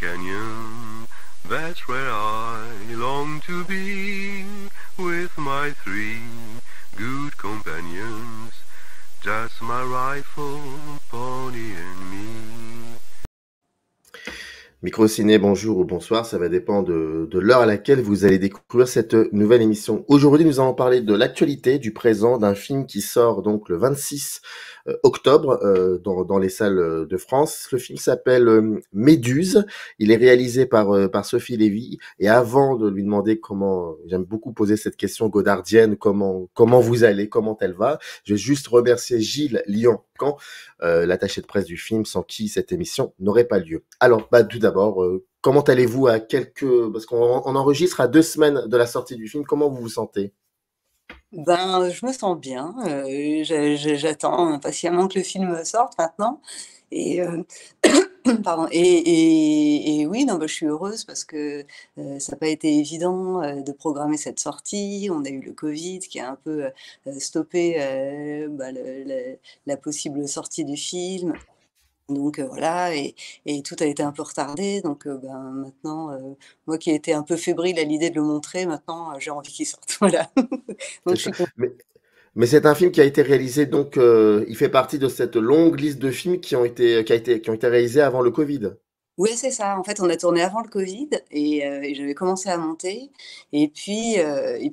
Canyon. That's where I long to be with my three good companions. Just my rifle, pony and me. Microciné, bonjour ou bonsoir, ça va dépendre de l'heure à laquelle vous allez découvrir cette nouvelle émission. Aujourd'hui, nous allons parler de l'actualité, du présent, d'un film qui sort donc le 26 octobre dans les salles de France. Le film s'appelle Méduse. Il est réalisé par Sophie Lévy. Et avant de lui demander comment, j'aime beaucoup poser cette question godardienne, comment vous allez, comment elle va, je vais juste remercier Gilles Lian-Camp, l'attaché de presse du film, sans qui cette émission n'aurait pas lieu. Alors, tout d'abord, comment allez-vous parce qu'on enregistre à 2 semaines de la sortie du film, comment vous vous sentez? Ben, je me sens bien, j'attends impatiemment que le film sorte maintenant et pardon et oui, non, bah, je suis heureuse parce que, ça n'a pas été évident, de programmer cette sortie. On a eu le covid qui a un peu, stoppé, bah, la possible sortie du film. Donc voilà et tout a été un peu retardé donc ben, maintenant, moi qui étais un peu fébrile à l'idée de le montrer, maintenant, j'ai envie qu'il sorte, voilà. Donc C'est je ça. suis con Mais c'est un film qui a été réalisé donc, il fait partie de cette longue liste de films qui ont été réalisés avant le Covid. Oui, c'est ça. En fait, on a tourné avant le covid et j'avais commencé à monter et puis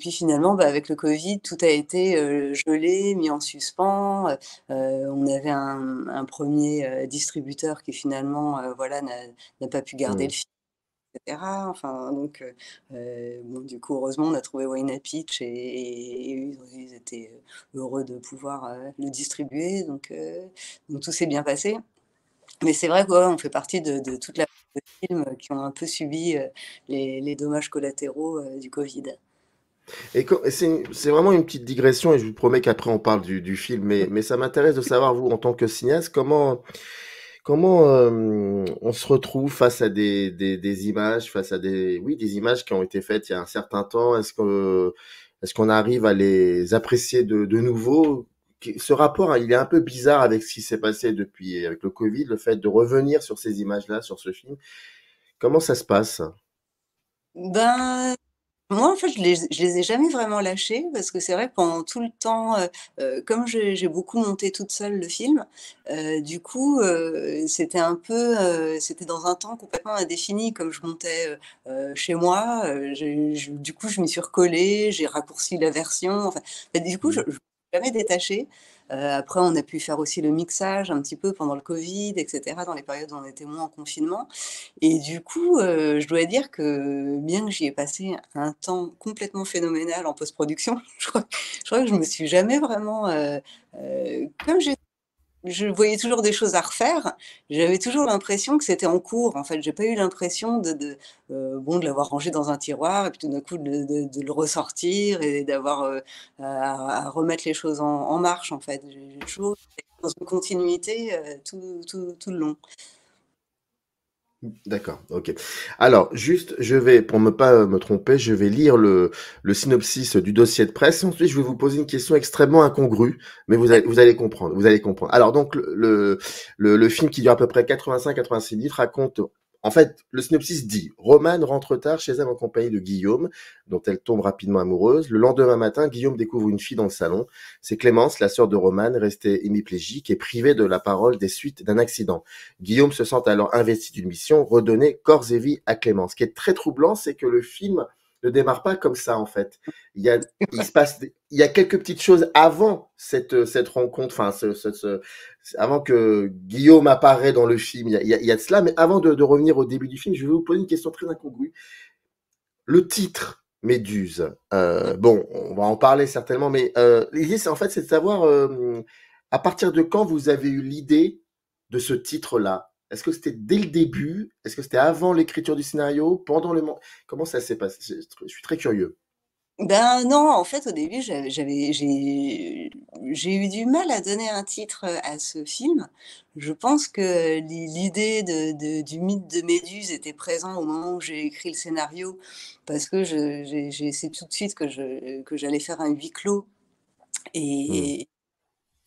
finalement, bah, avec le covid, tout a été, gelé, mis en suspens, on avait un 1er, distributeur qui finalement, voilà, n'a pas pu garder le Mmh. film et cetera. Enfin donc bon, du coup, heureusement, on a trouvé Wayne Pitch et eux, ils étaient, heureux de pouvoir, le distribuer donc tout s'est bien passé. Mais c'est vrai que, ouais, on fait partie de toute la de films qui ont un peu subi, les dommages collatéraux, du covid. Et c'est vraiment une petite digression et je vous promets qu'après on parle du film, mais ça m'intéresse de savoir, vous, en tant que cinéaste, comment on se retrouve face à des images, face à des images qui ont été faites il y a un certain temps. Est-ce qu'on arrive à les apprécier de nouveau? Ce rapport, hein, il est un peu bizarre avec ce qui s'est passé depuis, avec le Covid, le fait de revenir sur ces images-là, sur ce film. Comment ça se passe? Ben, moi, en fait, je les ai jamais vraiment lâchés parce que c'est vrai que pendant tout le temps, comme j'ai beaucoup monté toute seule le film, du coup, c'était un peu, c'était dans un temps complètement indéfini. Comme je montais, chez moi, du coup, je m'y suis recollée, j'ai raccourci la version, enfin, du coup, je Mmh. me suis jamais détachée. Après, on a pu faire aussi le mixage un petit peu pendant le covid et cetera, dans les périodes où on était moins en confinement. Et du coup, je dois dire que bien que j'y ai passé un temps complètement phénoménal en post-production, je crois que je me suis jamais vraiment, comme je voyais toujours des choses à refaire, j'avais toujours l'impression que c'était en cours. En fait, j'ai pas eu l'impression bon, de l'avoir rangé dans un tiroir et puis tout d'un coup de le ressortir et d'avoir, à remettre les choses en marche, en fait. J'ai toujours été dans une continuité, tout le long. D'accord, OK. Alors juste, je vais, pour ne pas me tromper, je vais lire le synopsis du dossier de presse. Ensuite, je vais vous poser une question extrêmement incongrue, mais vous allez comprendre, vous allez comprendre. Alors donc le film qui dure à peu près 85-86 minutes raconte, en fait, le synopsis dit: Romane rentre tard chez elle en compagnie de Guillaume, dont elle tombe rapidement amoureuse. Le lendemain matin, Guillaume découvre une fille dans le salon. C'est Clémence, la sœur de Romane, restée hémiplégique et privée de la parole des suites d'un accident. Guillaume se sent alors investi d'une mission, redonner corps et vie à Clémence. Ce qui est très troublant, c'est que le film ne démarre pas comme ça, en fait. Il y a, il y a quelques petites choses avant cette rencontre, enfin, avant que Guillaume apparaît dans le film, il y a de cela, mais avant de revenir au début du film, je vais vous poser une question très incongrue. Le titre, Méduse, bon, on va en parler certainement, mais l'idée, c'est de savoir, à partir de quand vous avez eu l'idée de ce titre-là? Est-ce que c'était dès le début? Est-ce que c'était avant l'écriture du scénario? Pendant le comment ça s'est passé? Je suis très curieux. Ben non, en fait, au début, j'ai eu du mal à donner un titre, à ce film. Je pense que l'idée du mythe de Méduse était présent au moment où j'ai écrit le scénario parce que j'ai su tout de suite que j'allais faire un huis clos Mmh. et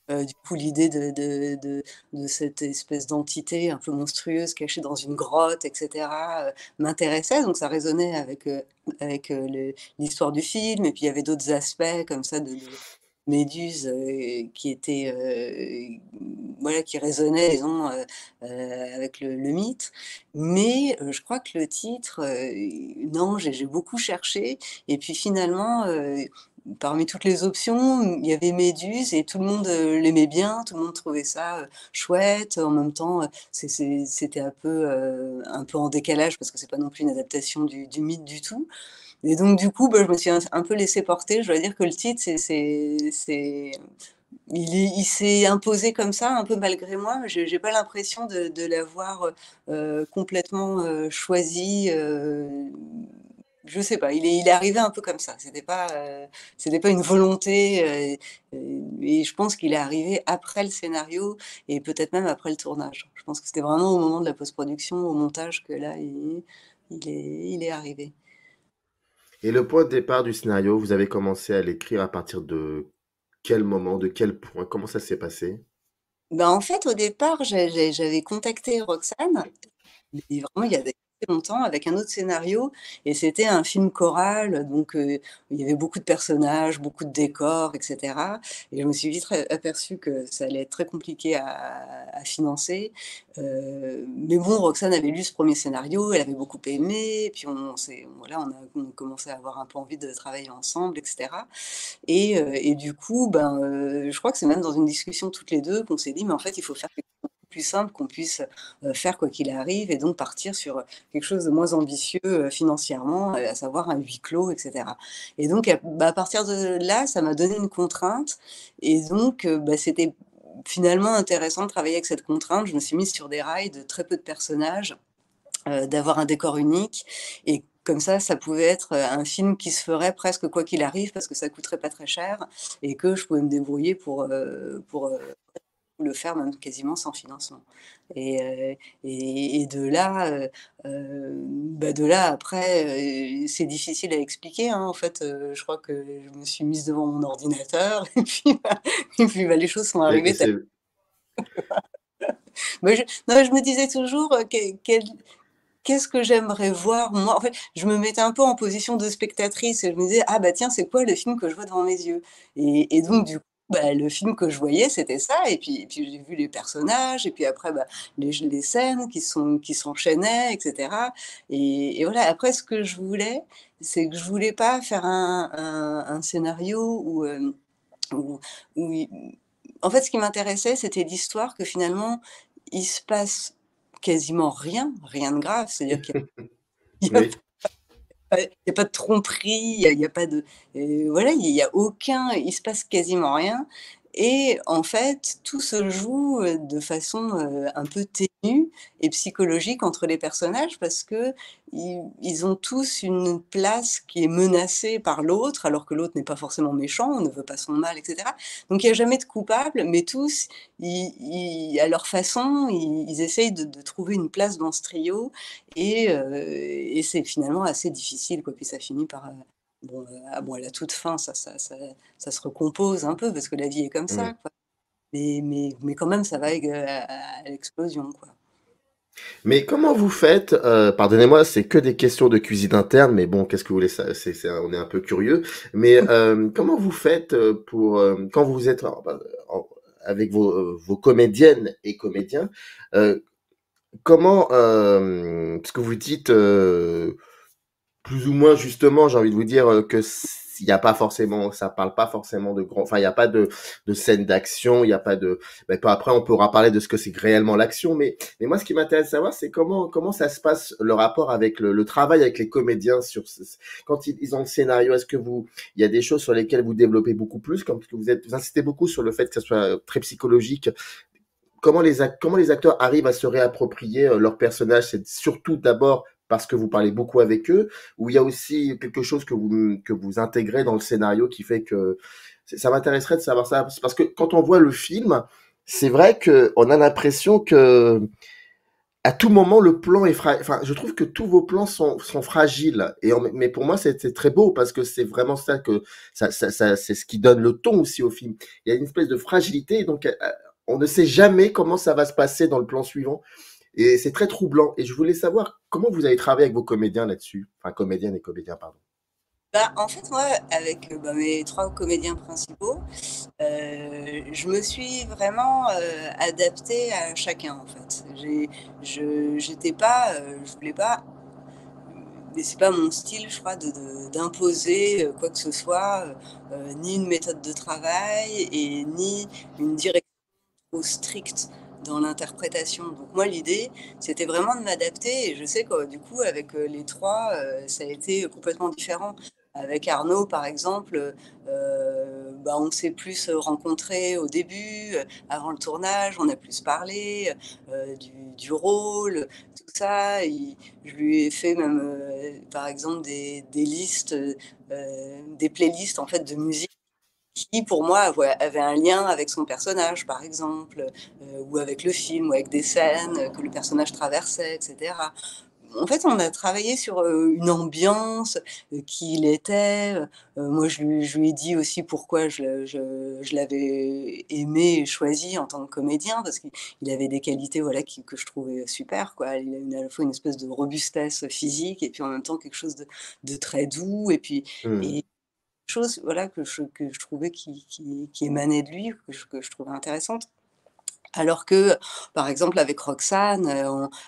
Du coup, l'idée de cette espèce d'entité un peu monstrueuse cachée dans une grotte, et cetera, m'intéressait. Donc ça résonnait avec l'histoire du film. Et puis il y avait d'autres aspects comme ça de méduses qui étaient, voilà, qui résonnaient, disons, avec le mythe. Mais je crois que le titre, non, j'ai beaucoup cherché. Et puis finalement, parmi toutes les options, il y avait Méduse et tout le monde l'aimait bien, tout le monde trouvait ça chouette. En même temps, c'était un peu en décalage parce que c'est pas non plus une adaptation du mythe du tout. Et donc, du coup, bah, je me suis un peu laissée porter. Je dois dire que le titre, il s'est imposé comme ça, un peu malgré moi. J'ai pas l'impression de l'avoir complètement choisi. Je sais pas, il est arrivé un peu comme ça. C'était pas une volonté. Et je pense qu'il est arrivé après le scénario et peut-être même après le tournage. Je pense que c'était vraiment au moment de la post-production, au montage, que là, il est arrivé. Et le point de départ du scénario, vous avez commencé à l'écrire à partir de quel moment, de quel point? Comment ça s'est passé? Ben, en fait, au départ, j'avais contacté Roxane, mais vraiment il y a très longtemps, avec un autre scénario, et c'était un film choral, donc il y avait beaucoup de personnages, beaucoup de décors, et cetera. Et je me suis vite aperçue que ça allait être très compliqué à financer. Mais bon, Roxane avait lu ce premier scénario, elle avait beaucoup aimé, et puis voilà, on a commencé à avoir un peu envie de travailler ensemble, et cetera. Et du coup, ben, je crois que c'est même dans une discussion toutes les 2 qu'on s'est dit: «Mais en fait, il faut faire quelque chose de plus simple qu'on puisse, faire quoi qu'il arrive et donc partir sur, quelque chose de moins ambitieux, financièrement, à savoir un huis clos, et cetera». Et donc à partir de là, ça m'a donné une contrainte et donc bah, c'était finalement intéressant de travailler avec cette contrainte. Je me suis mise sur des rails de très peu de personnages, d'avoir un décor unique et comme ça pouvait être, un film qui se ferait presque quoi qu'il arrive parce que ça coûterait pas très cher et que je pouvais me débrouiller pour le faire même quasiment sans financement. Et de là, bah, de là après, c'est difficile à expliquer, hein, en fait, je crois que je me suis mise devant mon ordinateur et puis, bah, les choses sont Et arrivées c'est bah, non, je me disais toujours, qu'est-ce que j'aimerais voir moi? En fait, je me mettais un peu en position de spectatrice et je me disais: «Ah bah tiens, c'est quoi le film que je vois devant mes yeux?» Et donc mmh. du coup, bah, le film que je voyais, c'était ça et puis j'ai vu les personnages et puis après, bah, les scènes qui s'enchaînaient et cetera et voilà. Après ce que je voulais, c'est que je voulais pas faire un scénario où où il en fait, ce qui m'intéressait, c'était l'histoire que finalement, il se passe quasiment rien, rien de grave. C'est-à-dire qu'il y a Oui. il y a pas de tromperie, il y a pas de voilà, il y a aucun il se passe quasiment rien et en fait, tout se joue, de façon, un peu ténue et psychologique entre les personnages parce qu'ils ont tous une place qui est menacée par l'autre, alors que l'autre n'est pas forcément méchant, on ne veut pas son mal, et cetera. Donc il y a jamais de coupable, mais tous, à leur façon, ils essayent de trouver une place dans ce trio et c'est finalement assez difficile, quoi. Puis ça finit par, bon, à la toute fin, ça se recompose un peu parce que la vie est comme ça, Mmh. quoi. Mais quand même, ça va à l'explosion, quoi. Mais comment vous faites, pardonnez-moi, c'est que des questions de cuisine interne, mais bon, qu'est-ce que vous voulez, ça on est un peu curieux. Mais, comment vous faites, pour, quand vous êtes en avec vos comédiennes et comédiens, heu, comment, parce que vous dites, plus ou moins justement, j'ai envie de vous dire, que il y a pas forcément ça parle pas forcément de grand enfin, il y a pas de scène d'action, il y a pas de bah, pas après on pourra parler de ce que c'est réellement l'action, mais moi ce qui m'intéresse de savoir, c'est comment ça se passe le rapport avec le travail avec les comédiens sur ce quand ils ont le scénario. Est-ce que vous il y a des choses sur lesquelles vous développez beaucoup plus, comme que vous insistez beaucoup sur le fait que ça soit, très psychologique. Comment les acteurs arrivent à se réapproprier, leur personnage? C'est surtout d'abord parce que vous parlez beaucoup avec eux, ou il y a aussi quelque chose que vous intégrez dans le scénario qui fait que ça m'intéresserait de savoir ça. Parce que quand on voit le film, c'est vrai qu'on a l'impression que à tout moment, le plan est enfin, je trouve que tous vos plans sont fragiles. Mais pour moi, c'est très beau parce que c'est vraiment ça que c'est ce qui donne le ton aussi au film. Il y a une espèce de fragilité, et donc on ne sait jamais comment ça va se passer dans le plan suivant. Et c'est très troublant. Et je voulais savoir comment vous avez travaillé avec vos comédiens là-dessus. Enfin, comédiennes et comédiens, pardon. Bah, en fait, moi, avec mes 3 comédiens principaux, je me suis vraiment adaptée à chacun, en fait. J'étais pas, je voulais pas, mais c'est pas mon style, je crois, d'imposer quoi que ce soit, ni une méthode de travail et ni une direction trop stricte dans l'interprétation. Donc moi, l'idée, c'était vraiment de m'adapter. Et je sais que du coup, avec les 3, ça a été complètement différent. Avec Arnaud, par exemple, bah, on s'est plus rencontrés au début, avant le tournage, on a plus parlé du rôle, tout ça. Je lui ai fait même, par exemple, des listes, des playlists en fait de musique qui, pour moi, avait un lien avec son personnage, par exemple, ou avec le film, ou avec des scènes que le personnage traversait, etc. En fait, on a travaillé sur une ambiance, qui il était. Moi, je lui ai dit aussi pourquoi je l'avais aimé et choisi en tant que comédien, parce qu'il avait des qualités voilà, que je trouvais super. Quoi. Il a à la fois une espèce de robustesse physique et puis en même temps quelque chose de très doux. Et puis, Hmm. et chose voilà, que je trouvais qui émanait de lui, que je trouvais intéressante. Alors que, par exemple, avec Roxane,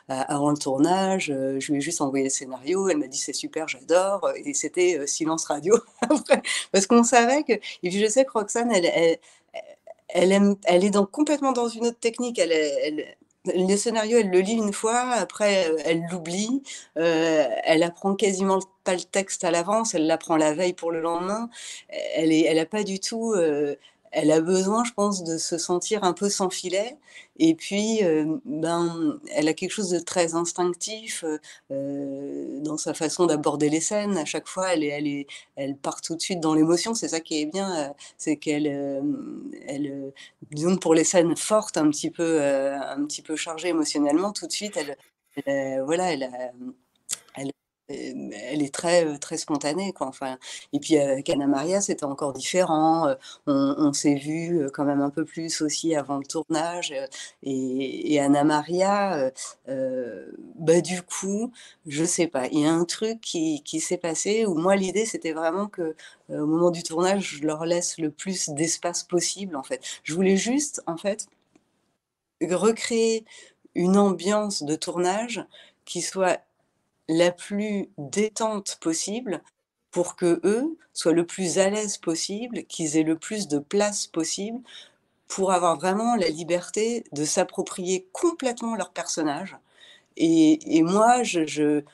avant le tournage, je lui ai juste envoyé le scénario, elle m'a dit: «C'est super, j'adore», et c'était, silence radio après. Parce qu'on savait que et puis je sais que Roxane, elle est complètement dans une autre technique. Le scénario, elle le lit une fois, après, elle l'oublie, elle apprend quasiment pas le texte à l'avance, elle l'apprend la veille pour le lendemain. Elle a pas du tout, elle a besoin, je pense, de se sentir un peu sans filet et puis, ben, elle a quelque chose de très instinctif, dans sa façon d'aborder les scènes. À chaque fois, elle part tout de suite dans l'émotion. C'est ça qui est bien, c'est qu'elle, disons que pour les scènes fortes, un petit peu chargées émotionnellement, tout de suite, voilà, elle, elle est très, très spontanée, quoi. Enfin, et puis avec Anna Maria, c'était encore différent. On s'est vu quand même un peu plus aussi avant le tournage. Et Anna Maria, bah, du coup, je sais pas, il y a un truc qui s'est passé où moi, l'idée, c'était vraiment que au moment du tournage, je leur laisse le plus d'espace possible, en fait. Je voulais juste, en fait, recréer une ambiance de tournage qui soit la plus détente possible pour que eux soient le plus à l'aise possible, qu'ils aient le plus de place possible pour avoir vraiment la liberté de s'approprier complètement leur personnage. Et moi, je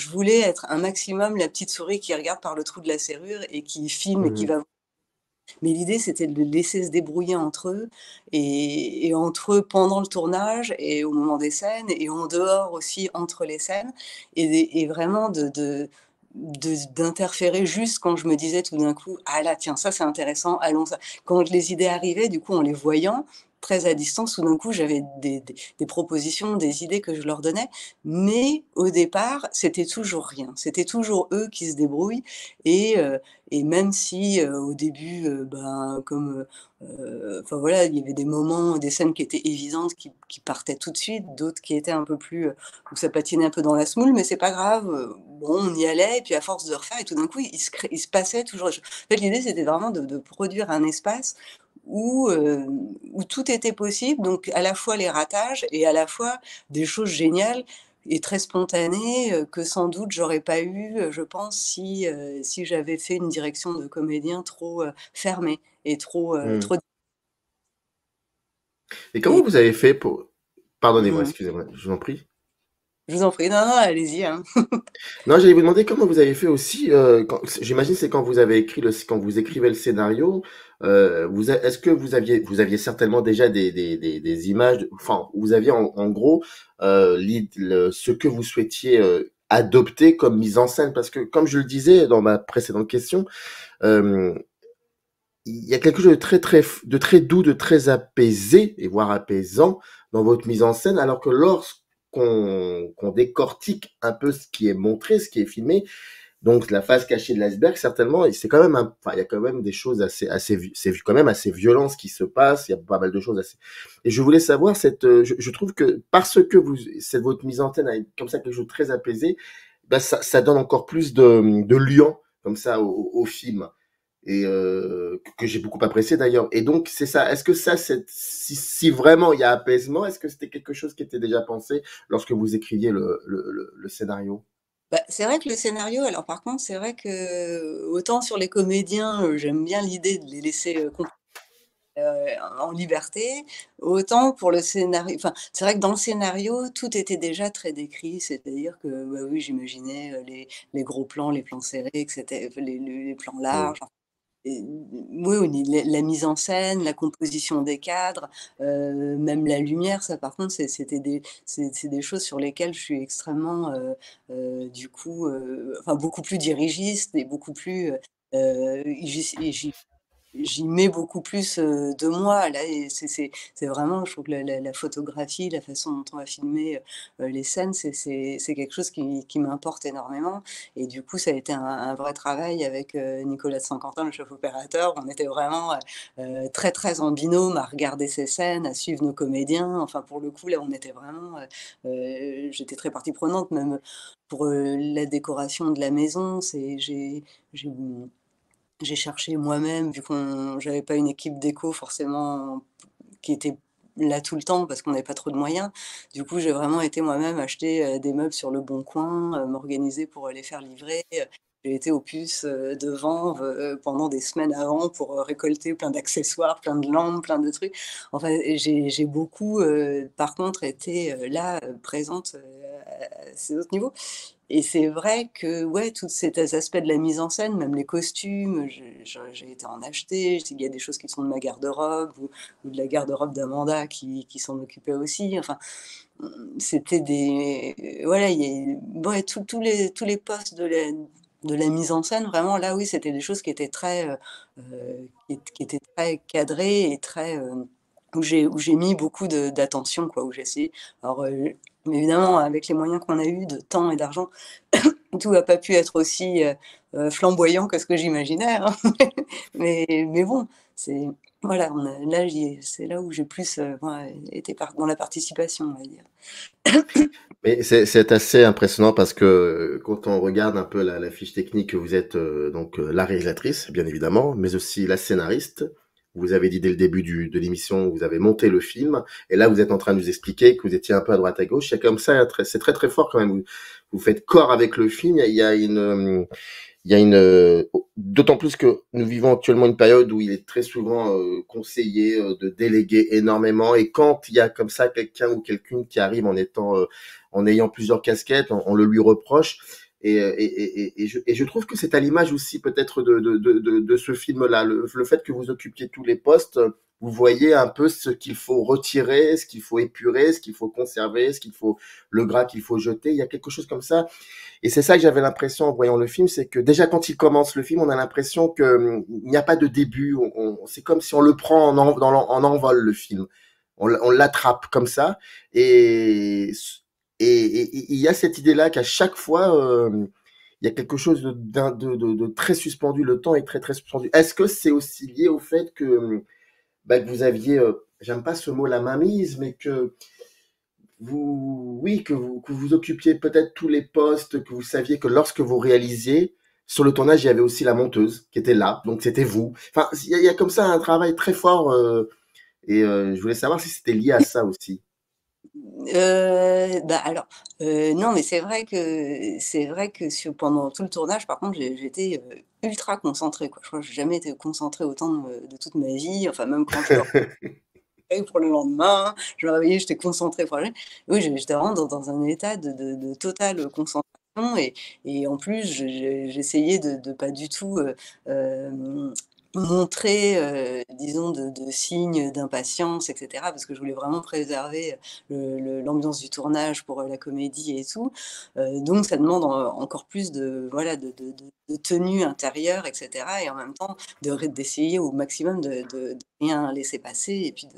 voulais être un maximum la petite souris qui regarde par le trou de la serrure et qui filme et qui Mhm. va. Mais l'idée, c'était de les laisser se débrouiller entre eux et entre eux pendant le tournage et au moment des scènes et en dehors aussi entre les scènes et vraiment d'interférer juste quand je me disais tout d'un coup: «Ah là, tiens, ça c'est intéressant, allons ça». Quand les idées arrivaient, du coup, en les voyant très à distance, tout d'un coup, j'avais des propositions, des idées que je leur donnais, mais au départ, c'était toujours rien. C'était toujours eux qui se débrouillent et et même si, au début, ben, comme, enfin voilà, il y avait des moments, des scènes qui étaient évidentes, qui partaient tout de suite, d'autres qui étaient un peu plus, où ça patinait un peu dans la semoule, mais c'est pas grave, bon, on y allait et puis à force de refaire et tout d'un coup, il se passait toujours en fait, l'idée, c'était vraiment de produire un espace où, où tout était possible, donc à la fois les ratages et à la fois des choses géniales et très spontanées, que sans doute j'aurais pas eu, je pense si j'avais fait une direction de comédien trop, fermée et trop, Mhm. trop Et comment et vous avez fait pour... Pardonnez-moi, mmh. excusez-moi, je vous en prie. Je vous en prie. Non, non, allez-y, hein. Non, j'allais vous demander comment vous avez fait aussi, j'imagine c'est quand vous avez écrit quand vous écrivez le scénario, est-ce que vous aviez certainement déjà des images, enfin, vous aviez en gros ce que vous souhaitiez adopter comme mise en scène, parce que comme je le disais dans ma précédente question, euh, il y a quelque chose de très doux, de très apaisé, et voire apaisant dans votre mise en scène, alors que lorsqu'on décortique un peu ce qui est montré, ce qui est filmé, donc la face cachée de l'iceberg, certainement, et c'est quand même enfin, il y a quand même des choses c'est quand même assez violent ce qui se passe. Il y a pas mal de choses assez. Et je voulais savoir je trouve que parce que c'est votre mise en scène avec comme ça quelque chose de très apaisé, bah ça donne encore plus de liant comme ça au film et que j'ai beaucoup apprécié d'ailleurs. Et donc c'est ça. Est-ce que ça, si vraiment il y a apaisement, est-ce que c'était quelque chose qui était déjà pensé lorsque vous écriviez le scénario? Bah, c'est vrai que le scénario alors par contre, c'est vrai que, autant sur les comédiens, j'aime bien l'idée de les laisser, en liberté, autant pour le scénario enfin, c'est vrai que dans le scénario, tout était déjà très décrit. C'est-à-dire que, bah, oui, j'imaginais, les gros plans, les plans serrés, que c'était les plans Mmh. larges. Et oui, oui, la mise en scène, la composition des cadres, même la lumière, ça par contre, c'était c'est des choses sur lesquelles je suis extrêmement, du coup, enfin beaucoup plus dirigiste et beaucoup plus, j'y mets beaucoup plus, de moi là et c'est vraiment je trouve que la photographie, la façon dont on va filmer, les scènes, c'est quelque chose qui m'importe énormément et du coup, ça a été un vrai travail avec, Nicolas de Saint-Quentin, le chef opérateur. On était vraiment, très, très en binôme à regarder ces scènes, à suivre nos comédiens. Enfin, pour le coup, là, on était vraiment, j'étais très partie prenante même pour, la décoration de la maison. J'ai, j'ai cherché moi-même, vu qu'on j'avais pas une équipe déco forcément qui était là tout le temps parce qu'on n'avait pas trop de moyens. Du coup, j'ai vraiment été moi-même acheter, des meubles sur le bon coin, m'organiser pour, les faire livrer. J'ai été aux puces, devant, pendant des semaines avant pour, récolter plein d'accessoires, plein de lampes, plein de trucs. Enfin, j'ai beaucoup, par contre été, là, présente, à ces autres niveaux. Et c'est vrai que, ouais, tous ces aspects de la mise en scène, même les costumes, j'ai été en acheter. Il y a des choses qui sont de ma garde-robe ou de la garde-robe d'Amanda qui s'en occupait aussi. Enfin, c'était des voilà, il y a ouais, tous les postes de la mise en scène, vraiment, là, oui, c'était des choses qui étaient très, qui étaient très cadrées et très, où j'ai mis beaucoup d'attention, quoi, où j'ai essayé alors, évidemment, avec les moyens qu'on a eus de temps et d'argent, tout n'a pas pu être aussi, flamboyant que ce que j'imaginais, hein. Mais bon, c'est voilà, là, c'est là où j'ai plus, ouais, été dans la participation, on va dire. Mais c'est assez impressionnant parce que quand on regarde un peu la fiche technique, vous êtes donc la réalisatrice, bien évidemment, mais aussi la scénariste. Vous avez dit dès le début de l'émission, vous avez monté le film, et là vous êtes en train de nous expliquer que vous étiez un peu à droite à gauche. Il y a comme ça, c'est très très fort quand même. Vous faites corps avec le film. Il y a d'autant plus que nous vivons actuellement une période où il est très souvent conseillé de déléguer énormément. Et quand il y a comme ça quelqu'un ou quelqu'une qui arrive en ayant plusieurs casquettes, on le lui reproche. Et je trouve que c'est à l'image aussi peut-être de ce film-là, le fait que vous occupiez tous les postes. Vous voyez un peu ce qu'il faut retirer, ce qu'il faut épurer, ce qu'il faut conserver, le gras qu'il faut jeter. Il y a quelque chose comme ça et c'est ça que j'avais l'impression en voyant le film, c'est que déjà quand il commence le film, on a l'impression que il n'y a pas de début. C'est comme si on le prend en envol le film. On l'attrape comme ça et il y a cette idée-là qu'à chaque fois il y a quelque chose de très suspendu. Le temps est très très suspendu. Est-ce que c'est aussi lié au fait que, bah, que vous aviez, j'aime pas ce mot la mainmise, mais que oui, que vous occupiez peut-être tous les postes, que vous saviez que lorsque vous réalisiez, sur le tournage, il y avait aussi la monteuse qui était là, donc c'était vous. Enfin, il y a comme ça un travail très fort, je voulais savoir si c'était lié à ça aussi. Bah, alors, non, mais c'est vrai que pendant tout le tournage, par contre, j'étais, ultra concentrée, quoi. Je crois que j'ai jamais été concentrée autant de toute ma vie. Enfin, même quand je me réveillais pour le lendemain, je me réveillais, j'étais concentrée pour la oui, j'étais vraiment dans un état de totale concentration et en plus, j'essayais de pas du tout, montrer, disons de signes d'impatience et cetera, parce que je voulais vraiment préserver, l'ambiance du tournage pour, la comédie et tout. Donc ça demande encore plus de voilà, de tenue intérieure et cetera et en même temps d'essayer au maximum de rien laisser passer et puis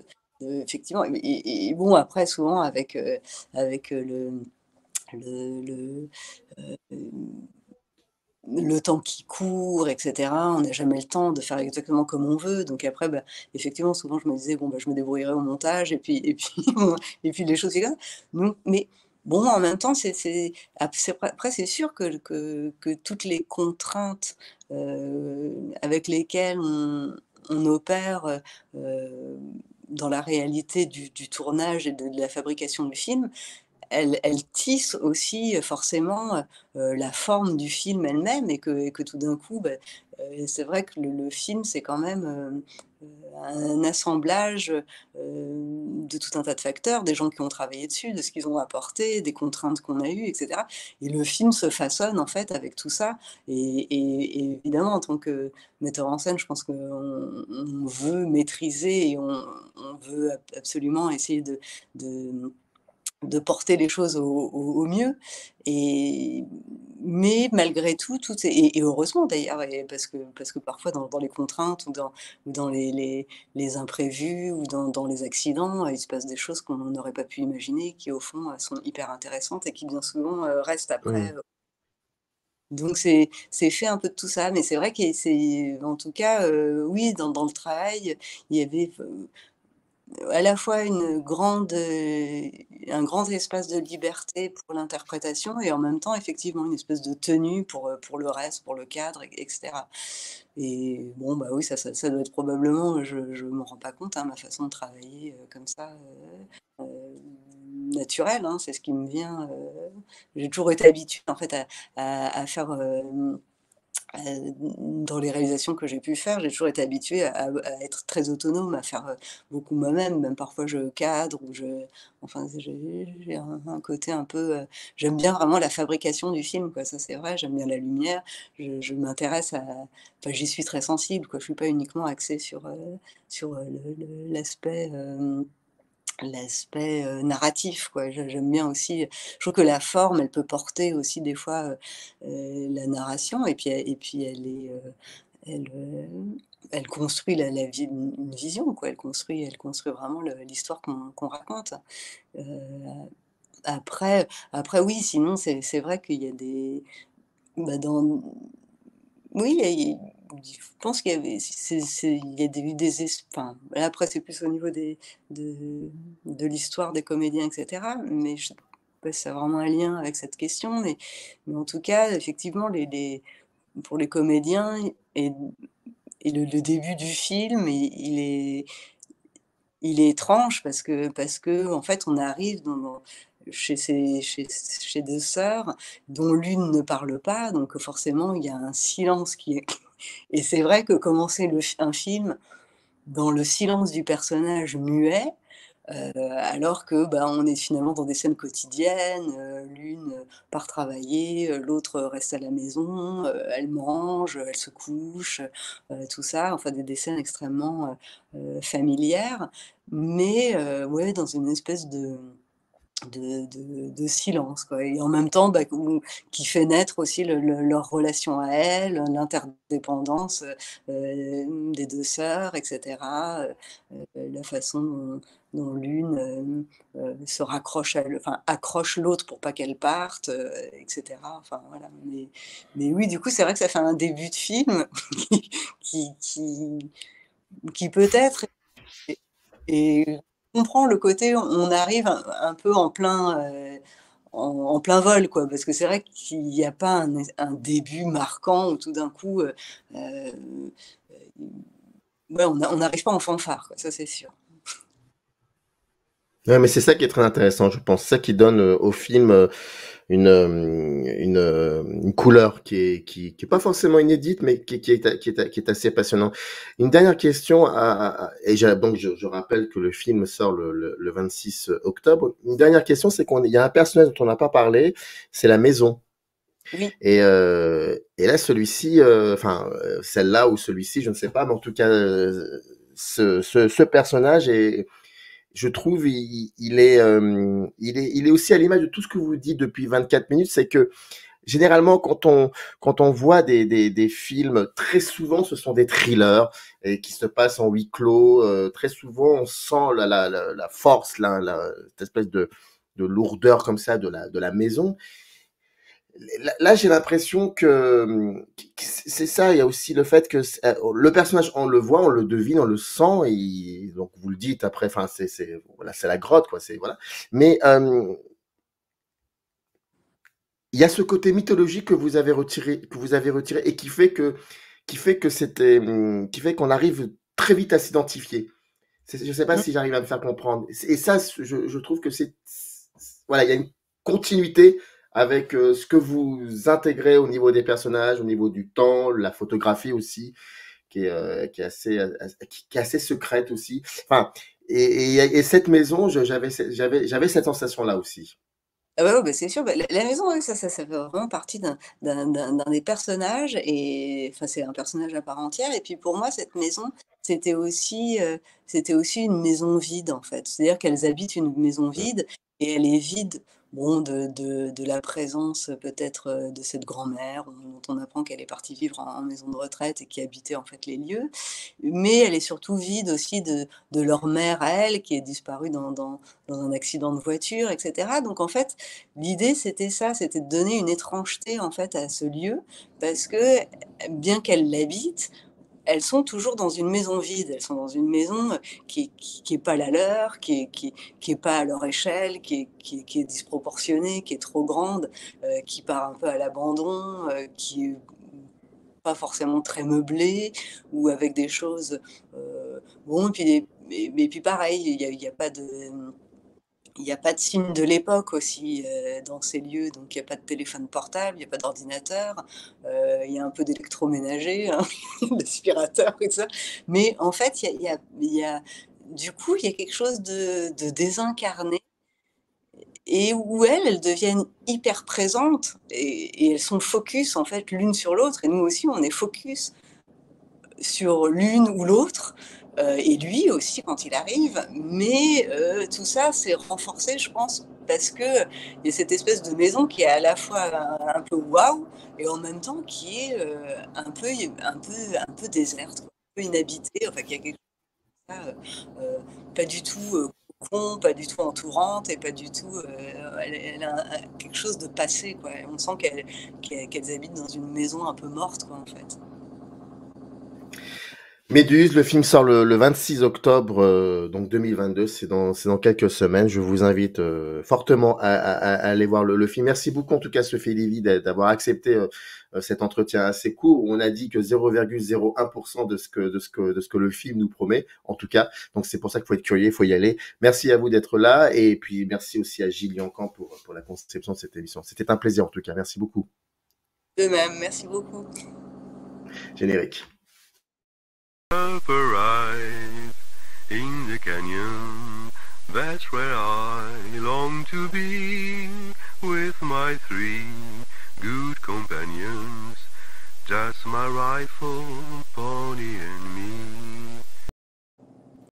effectivement et bon après souvent avec, le, le temps qui court, et cetera. On n'a jamais le temps de faire exactement comme on veut. Donc après, bah, effectivement, souvent, je me disais: «Bon, bah, je me débrouillerai au montage» et puis et puis les choses c'est comme ça. Donc mais bon, en même temps, après c'est sûr que toutes les contraintes, avec lesquelles on opère, dans la réalité du tournage et de la fabrication du film, elle tisse aussi, forcément, la forme du film elle-même et que tout d'un coup, c'est vrai que le film, c'est quand même, un assemblage, de tout un tas de facteurs, des gens qui ont travaillé dessus, de ce qu'ils ont apporté, des contraintes qu'on a eues et cetera et le film se façonne, en fait, avec tout ça et évidemment, en tant que metteur en scène, je pense qu'on veut maîtriser et on veut absolument essayer de de porter les choses au mieux et mais malgré tout, tout est et heureusement d'ailleurs et parce que parfois dans les contraintes ou dans les imprévus ou dans les accidents, il se passe des choses qu'on n'aurait pas pu imaginer qui au fond, sont hyper intéressantes et qui bien souvent, restent Mmh. après, donc c'est fait un peu de tout ça, mais c'est vrai que c'est en tout cas, oui dans le travail, il y avait à la fois un grand espace de liberté pour l'interprétation et en même temps, effectivement, une espèce de tenue pour le reste, pour le cadre et cetera. Et bon, bah, oui, ça doit être probablement, je m'en rends pas compte, hein, ma façon de travailler, comme ça, naturelle, hein, c'est ce qui me vient, j'ai toujours été habituée, en fait, à faire, dans les réalisations que j'ai pu faire, j'ai toujours été habituée à être très autonome, à faire, beaucoup moi-même, même parfois je cadre ou enfin j'ai un côté un peu, j'aime bien vraiment la fabrication du film quoi, ça c'est vrai, j'aime bien la lumière, je m'intéresse enfin j'y suis très sensible quoi, je suis pas uniquement axée sur, l'aspect, narratif quoi. J'aime bien aussi, je trouve que la forme, elle peut porter aussi des fois, la narration et puis elle, elle construit la vie une vision quoi. Elle construit vraiment l'histoire qu'on raconte. Heu, après oui, sinon c'est vrai qu'il y a des dans oui, je pense qu'il y avait il y a eu des enfin, là, après c'est plus au niveau de de l'histoire des comédiens et cetera, mais je sais pas si ça a vraiment un lien avec cette question, mais en tout cas, effectivement, pour les comédiens et le début du film, il est étrange parce que en fait, on arrive chez 2 sœurs dont l'une ne parle pas, donc forcément, il y a un silence qui est et c'est vrai que commencer un film dans le silence du personnage muet, alors que, bah, on est finalement dans des scènes quotidiennes, l'une, part travailler, l'autre reste à la maison, elle mange, elle se couche, tout ça, enfin des scènes extrêmement, familières, mais ouais, dans une espèce de silence quoi et en même temps, bah, qui fait naître aussi leur relation à elles, l'interdépendance, des 2 sœurs et cetera, la façon dont l'une, se raccroche enfin accroche l'autre pour pas qu'elle parte, et cetera. Enfin voilà, mais oui, du coup, c'est vrai que ça fait un début de film qui qui qui qui peut-être et comprends le côté, on arrive un peu en plein, en plein vol, quoi. Parce que c'est vrai qu'il y a pas un début marquant où tout d'un coup, ouais, on n'arrive pas en fanfare, quoi, ça c'est sûr. Ouais, mais c'est ça qui est très intéressant, je pense. C'est ça qui donne, au film, une couleur qui est pas forcément inédite, mais qui est assez passionnant. Une dernière question et donc je rappelle que le film sort le 26 octobre. Une dernière question, c'est qu'il y a un personnage dont on n'a pas parlé, c'est la maison. Oui. Et là, celui-ci, enfin, celle-là ou celui-ci, je ne sais pas, mais en tout cas, ce personnage est, je trouve, il est aussi à l'image de tout ce que vous dites depuis 24 minutes, c'est que généralement, quand on voit des films, très souvent, ce sont des thrillers et qui se passent en huis clos. Très souvent, on sent la force, cette espèce de lourdeur comme ça de la maison. Là, j'ai l'impression que c'est ça. Il y a aussi le fait que le personnage, on le voit, on le devine, on le sent. Et donc, vous le dites après, enfin, voilà, c'est la grotte, quoi. C'est voilà. Mais il y a ce côté mythologique que vous avez retiré et qui fait qu'on arrive très vite à s'identifier. Je sais pas Mmh. si j'arrive à me faire comprendre. Et ça, je trouve que voilà, il y a une continuité avec ce que vous intégrez au niveau des personnages, au niveau du temps, la photographie aussi, qui est qui est assez secrète aussi. Enfin, et cette maison, j'avais cette sensation-là aussi. Ah ouais, ouais, bah, c'est sûr, bah, la maison, ouais, ça fait vraiment partie d'un des personnages et enfin, c'est un personnage à part entière et puis pour moi, cette maison, c'était aussi une maison vide, en fait. C'est-à-dire qu'elles habitent une maison Mm. vide et elle est vide, bon, de la présence, peut-être, de cette grand-mère, dont on apprend qu'elle est partie vivre en maison de retraite et qui habitait, en fait, les lieux. Mais elle est surtout vide aussi de leur mère à elle, qui est disparue dans un accident de voiture et cetera. Donc en fait, l'idée, c'était ça, c'était de donner une étrangeté, en fait, à ce lieu parce que, bien qu'elles l'habitent, elles sont toujours dans une maison vide. Elles sont dans une maison, qui est pas la leur, qui est pas à leur échelle, qui est disproportionnée, qui est trop grande, qui part un peu à l'abandon, qui est pas forcément très meublée ou avec des choses, bon et puis mais puis pareil, il y a pas de il y a pas de signe de l'époque aussi, dans ces lieux, donc il y a pas de téléphone portable, il y a pas d'ordinateur, il y a un peu d'électroménager, hein, d'aspirateur et tout ça. Mais en fait, il y a du coup, il y a quelque chose de désincarné et où elles deviennent hyper présentes et elles sont focus, en fait, l'une sur l'autre et nous aussi, on est focus sur l'une ou l'autre, et lui aussi quand il arrive, mais tout ça c'est renforcé je pense parce qu'il y a cette espèce de maison qui est à la fois un peu waouh et en même temps qui est, un peu déserte quoi, un peu inhabitée, enfin qu'il y a quelque chose de ça, pas du tout, cocon, pas du tout entourante et pas du tout, elle a quelque chose de passé quoi. On sent qu'elles habitent dans une maison un peu morte quoi en fait. Méduse, le film sort le 26 octobre donc 2022, c'est dans quelques semaines. Je vous invite fortement à aller voir le film. Merci beaucoup en tout cas Sophie Lévy d'avoir accepté cet entretien assez court où on a dit que 0,01% de ce que le film nous promet en tout cas. Donc c'est pour ça qu'il faut être curieux, il faut y aller. Merci à vous d'être là et puis merci aussi à Gilles Yancan pour la conception de cette émission. C'était un plaisir en tout cas. Merci beaucoup. De même, merci beaucoup. Générique. Arrive in the canyon, that's where I long to be, with my three good companions, just my rifle